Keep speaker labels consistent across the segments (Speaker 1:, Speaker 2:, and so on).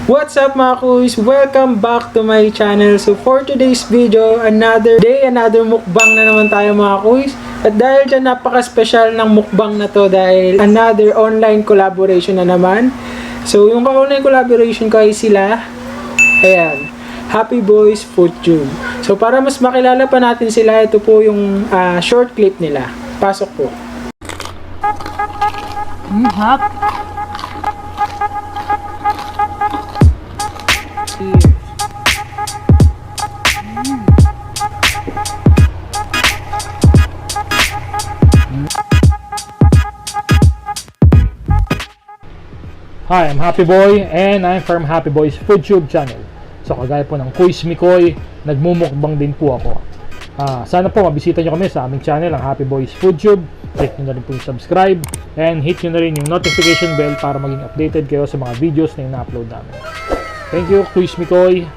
Speaker 1: What's up mga kuys? Welcome back to my channel. So for today's video, another day, another mukbang na naman tayo mga kuys. At dahil dyan napaka-special ng mukbang na to dahil another online collaboration na naman. So yung online collaboration ko ay sila, ayan, Happy Boys Food Tube. So para mas makilala pa natin sila, ito po yung short clip nila. Pasok po.
Speaker 2: Hap.
Speaker 3: Hi, I'm Happy Boy and I'm from Happy Boy's Food Tube channel. So kagaya po ng Kuis Mikoy, nagmumukbang din po ako. Sana po mabisita nyo kami sa aming channel, ang Happy Boy's Food Tube. Click nyo na rin po yung subscribe and hit nyo na rin yung notification bell para maging updated kayo sa mga videos na ina-upload namin. Thank you, Kuis Mikoy.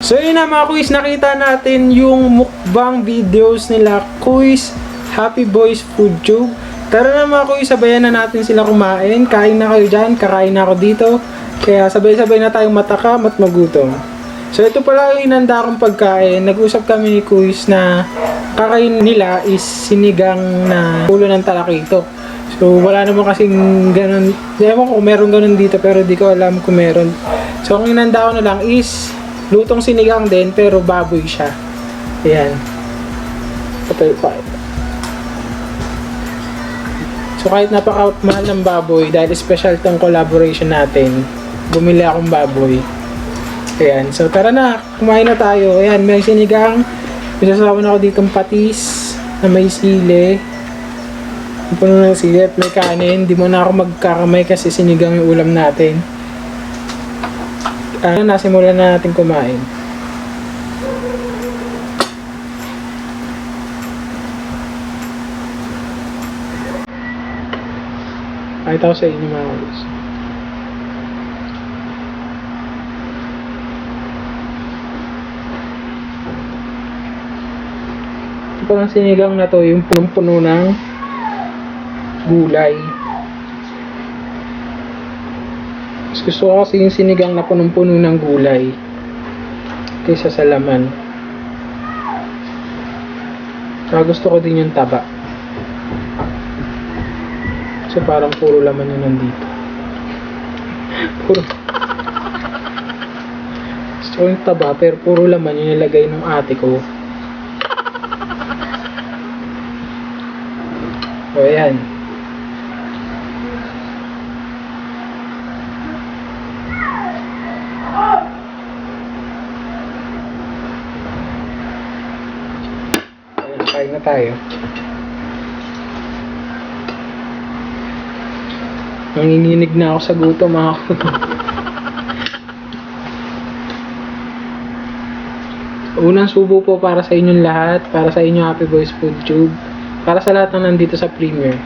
Speaker 1: So yun na mga kuys, nakita natin yung mukbang videos nila Kuys Happy Boys Food Tube. Tara na mga kuys, sabayan na natin sila kumain. Kain na kayo dyan, kakain na ako dito. Kaya sabay-sabay na tayong matakam at magutom. So ito pala yung inanda kong pagkain. Nag-usap kami ni Kuys na kakain nila is sinigang na ulo ng talakito. So wala naman kasing ganun. Ewan ko kung meron ganun dito pero di ko alam kung meron. So ang inanda ko na lang is lutong sinigang din pero baboy siya. Ayan. So kahit napaka-mahal ng baboy dahil special tong collaboration natin, bumili akong baboy. Ayan. So tara na, kumain na tayo. Ayan, may sinigang. May sasawa na ako ditong patis na may sili. Puno ng sili at may kanin. Di mo na ako magkakamay kasi sinigang yung ulam natin. Nasimulan na natin kumain. Kahit ako sa inyo mga kuys. Ito parang sinigang na to, yung punong-puno ng gulay. Mas gusto ko kasi yung sinigang na punong-puno ng gulay kaysa sa laman. Kaya gusto ko din yung taba. So parang puro laman yun nandito. Gusto ko yung taba pero puro laman yung nilagay ng ate ko. O ayan. Kain na tayo. Nanginginig na ako sa gutom mga Unang subo po para sa inyong lahat, para sa inyo Happy Boys Food Tube, para sa lahat na nandito sa premiere.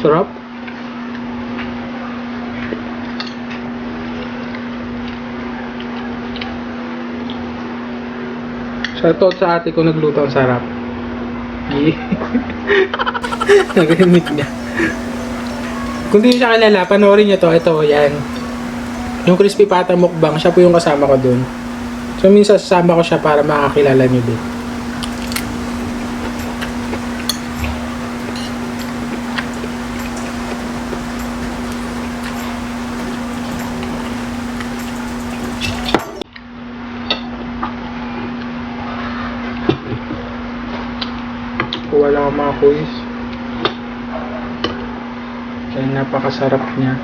Speaker 1: Sarap. Shoutout sa ate ko nagluto, ang sarap. Yeah. Nagrimid niya. Kung di siya kilala, panoorin niyo to. Ito, yan. Yung crispy pata mukbang, siya po yung kasama ko dun. So, minsan sasama ko siya para makakilala niyo din. Kuha lang ang mga kuis. Kaya napakasarap niya.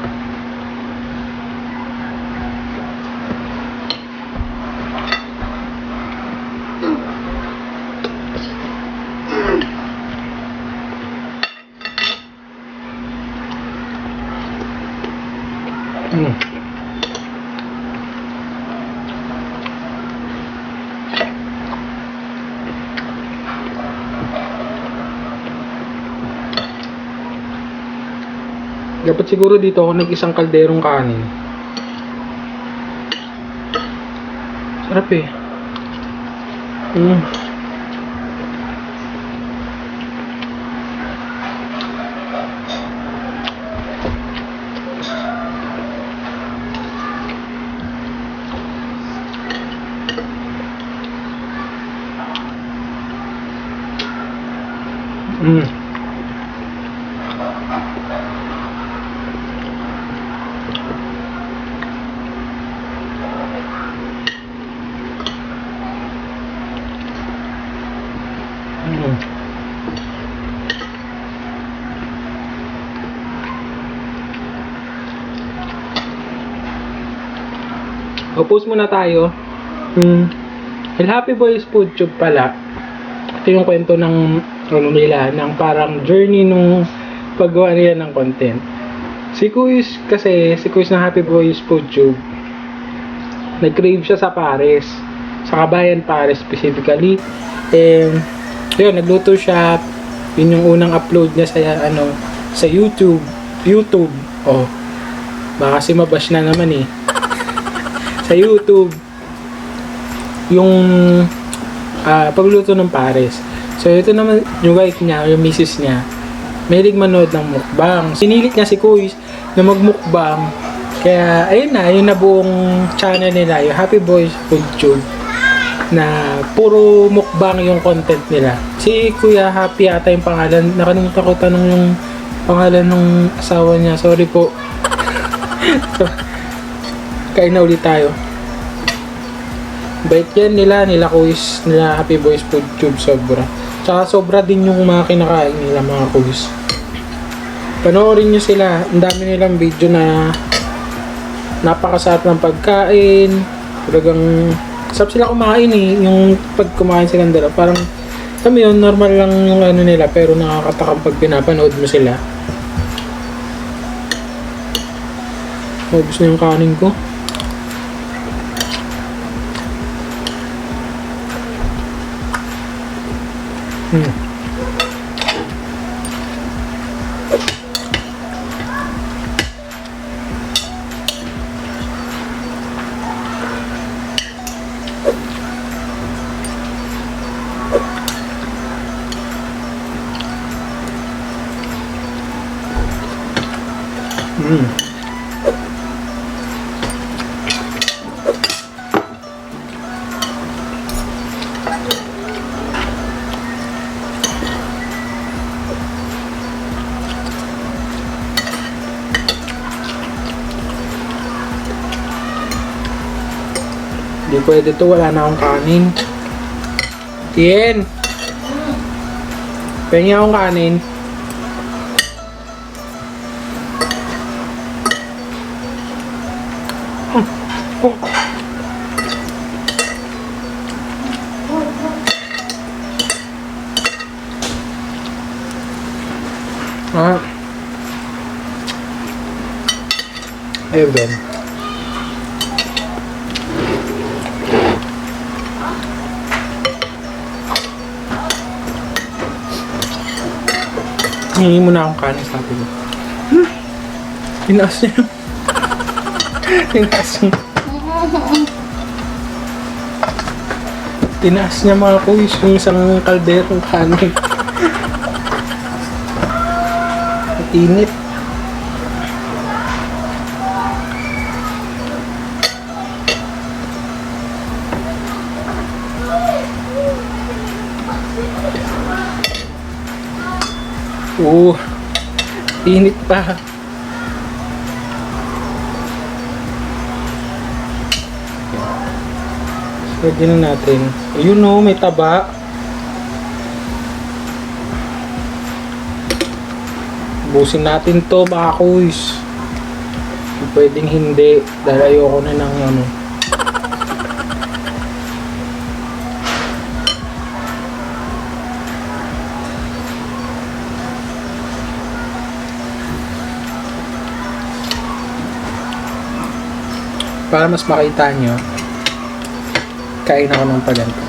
Speaker 1: Dapat siguro dito ako nag-isang kalderong kanin. Sarap eh. Post muna tayo. El Happy Boys Food Tube pala. Ito yung kwento ng ano nila, ng parang journey nung paggawa nila ng content. Si Kuis ng Happy Boys Food Tube, nag-crave siya sa Pares, sa Kabayan Pares specifically. Yun, nagluto siya. Yun yung unang upload niya sa sa YouTube. Oh. Baka kasi mabash na naman eh. Sa YouTube yung pagluto ng Pares. So ito naman yung wife niya, yung misis niya, mahilig manood ng mukbang. Sinilit niya si Kuis na magmukbang. Kaya ayun na buong channel nila, yung Happy Boys Food Tube, na puro mukbang yung content nila. Si Kuya Happy ata yung pangalan. Nakalimutan ko tanong yung pangalan ng asawa niya. Sorry po. Kain na ulit tayo. Bait yan nila Kuis, nila Happy Boys Food Tube, sobra. Tsaka sobra din yung mga kinakain nila, mga Kuis. Panoorin nyo sila. Ang dami nilang video na napakasarap ng pagkain. Talagang sarap sila kumain eh. Yung pag kumain silang dala, parang kami yun, normal lang yung ano nila, pero nakakatakam pag pinapanood mo sila. Ubus na yung kanin ko. Hindi pwede to, wala na akong kanin. Tien! Pengi akong kanin. Evan. Hingi mo na akong kanin sa atin. Tinaas niya. Tinaas niya. Tinaas niya mga kuys yung isang kalderong kanin. Ang init. Oo. Init pa. Lagyan na natin. Ayun o, may taba. Busin natin to mga kuys. Pwedeng hindi. Dahil ayoko na ng ano. Para mas makita nyo, kain ako ng paganto.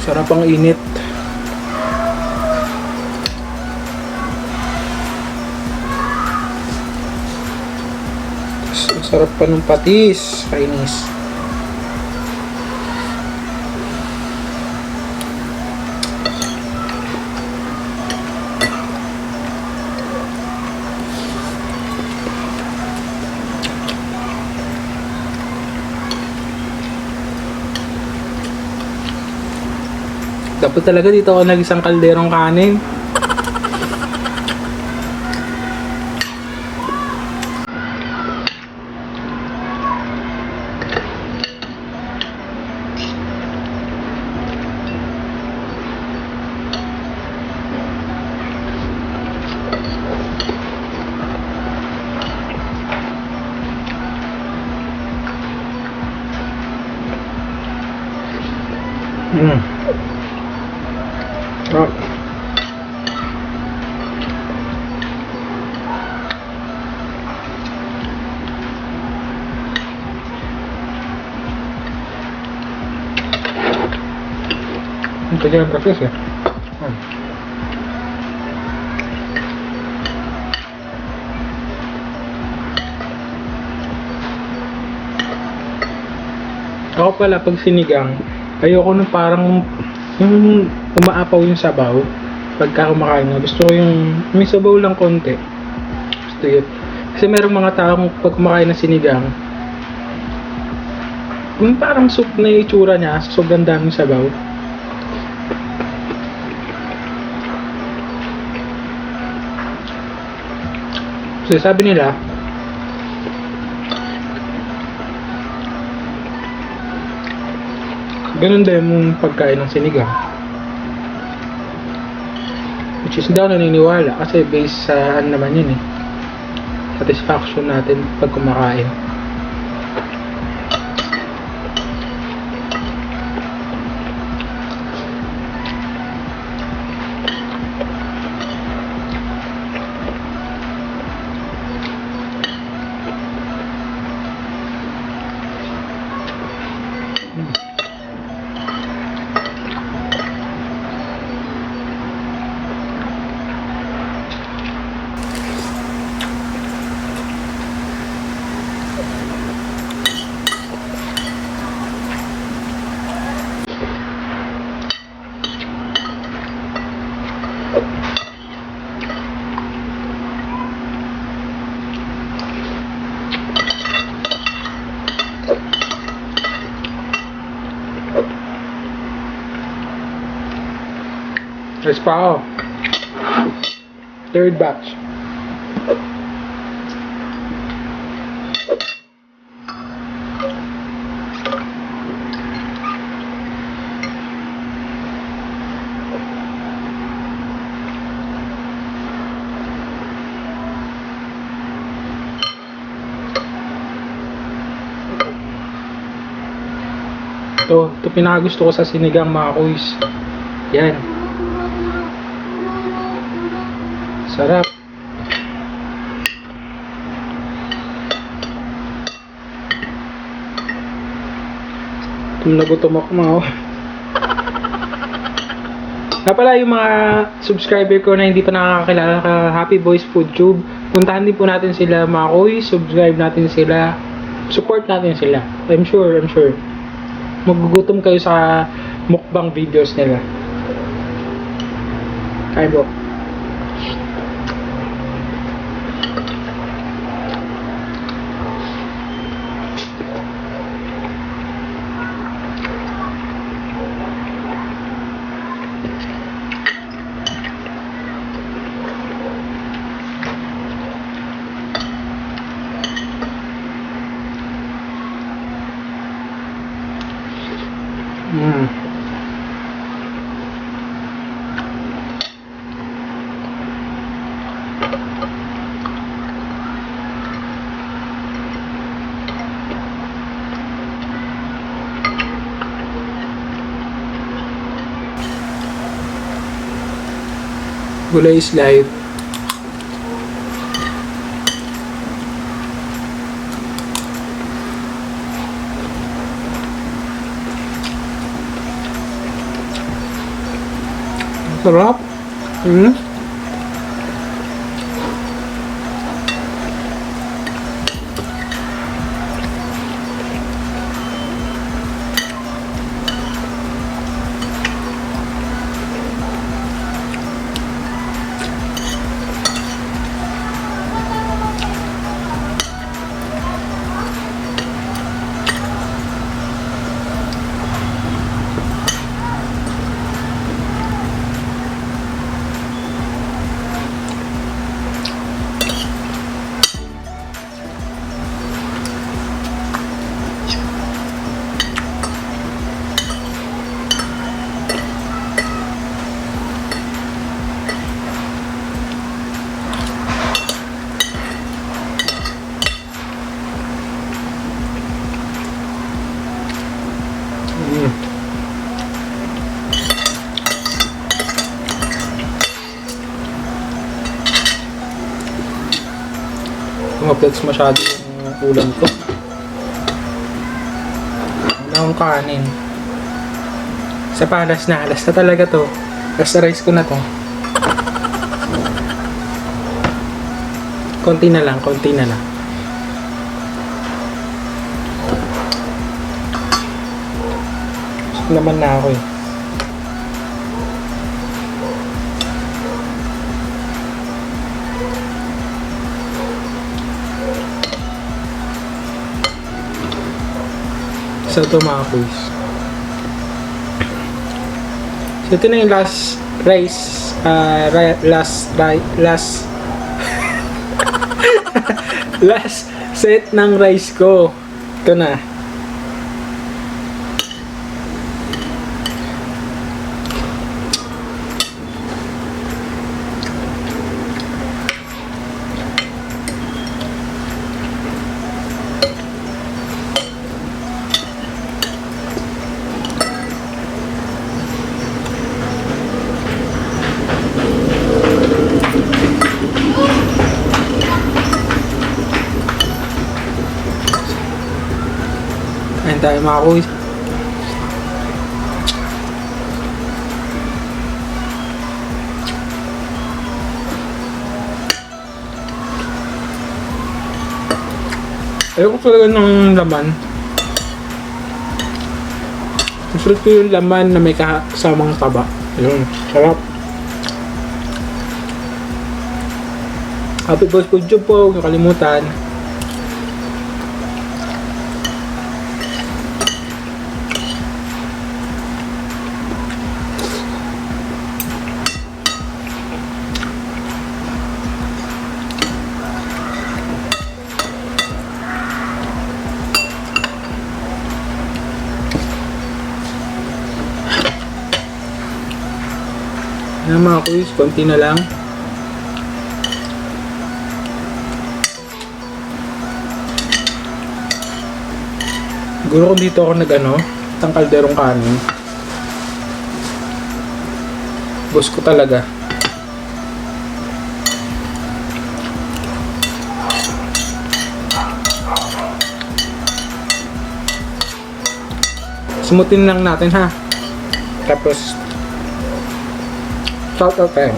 Speaker 1: Sarap ang init. Sarap pa ng patis, kainis. Dapat talaga dito ako nag-isang kalderong kanin. Oh. Ito yung proses ya. Ako pala pag sinigang, ayoko nung parang yung umaapaw yung sabaw pagka kumakain na. Gusto ko yung may sabaw lang konti. Gusto yun. Kasi merong mga taong pag kumakain ng sinigang, yung parang soup na yung itsura niya, sobrang daming sabaw. Kasi sabi nila, ganun din yung pagkain ng sinigang. Which is daw naniniwala kasi based sa ano naman yun eh. Satisfaction natin pag kumakain. Rice pa ako. Third batch. Ito pinakagusto ko sa sinigang mga kuys. Yan. Sarap. Nagutom ako mga Nga pala yung mga subscriber ko na hindi pa nakakakilala ka Happy Boys Food Tube, puntahan din po natin sila mga kuy, subscribe natin sila, support natin sila. I'm sure magugutom kayo sa mukbang videos nila. Kain po. Gulay is life. Sarap. Maplex masyado yung ulam ko. Wala akong kanin. Sa palas na talaga to. Basta rice ko na to. Konti na lang. Gusto naman na ako eh. So ito mga kuys. So ito na yung last rice, last set ng rice ko. Ito na. Ayan tayo mga kuys. Ayoko talaga ng laman. Gusto ko yung laman na may kasamang taba. Ayun, sarap. Happy Boys Food Tube po, huwag kalimutan. Yan mga kuys, konti na lang. Siguro kung dito ako ng kalderong kanin. Boss ko talaga. Smoothin lang natin ha. Tapos, shout out tayo.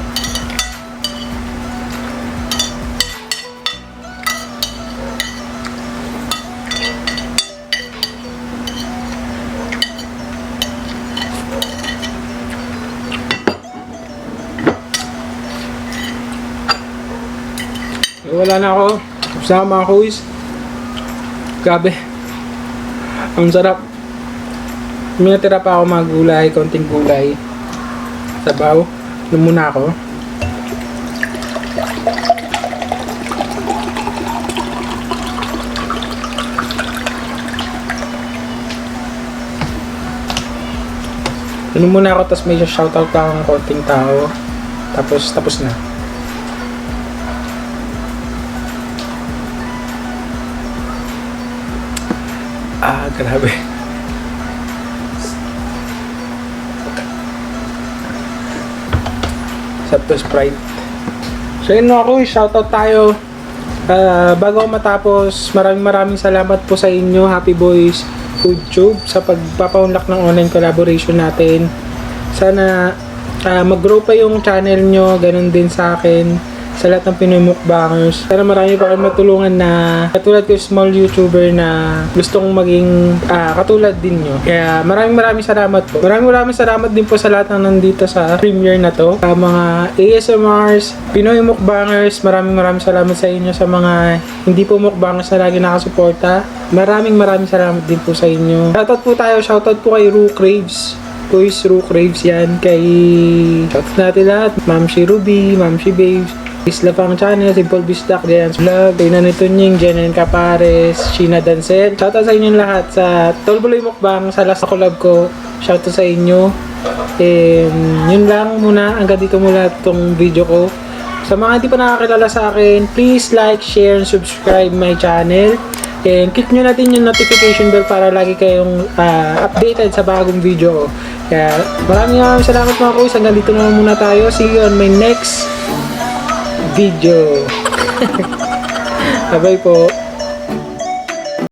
Speaker 1: Wala na ako. Sama mga kuis. Grabe. Ang sarap. May natira pa ako mga gulay, konting gulay. Sabaw. Ano muna ako. Ano muna ako, tapos may shoutout pa akong konting tao. Tapos na. Grabe. Sapto Sprite. So yun ako, shoutout tayo. Bago ako matapos, maraming salamat po sa inyo, Happy Boys Food Tube, sa pagpapaunlak ng online collaboration natin. Sana mag-grow pa yung channel nyo, ganun din sa akin, sa lahat ng Pinoy mukbangers. Sana marami pa kayong matulungan na katulad ko, small YouTuber na gustong maging katulad din nyo. Kaya maraming salamat po. Maraming salamat din po sa lahat ng nandito sa premiere na to. Mga ASMRs, Pinoy mukbangers, maraming salamat sa inyo. Sa mga hindi po mukbangers na lagi nakasuporta, maraming salamat din po sa inyo. Shoutout po kay Roo Craves. Kuis Roo Craves yan. Kay shoutout natin lahat. Ma'am si Ruby, Ma'am si Babes, Isla Pang Channel, Simple Bistak, Giants Vlog, Tina Nitunying, Jenen Capares, Sheena Dancel. Shoutout sa inyong lahat. Sa Tolbuloy Mukbang, sa last collab ko, shoutout sa inyo. And yun lang muna. Hanggang dito muna itong video ko. Sa mga hindi pa nakakilala sa akin, please like, share, and subscribe my channel. And click nyo natin yung notification bell para lagi kayong updated sa bagong video ko. Kaya maraming salamat mga kuys. Hanggang dito na muna tayo. See you on my next video. Bye-bye po.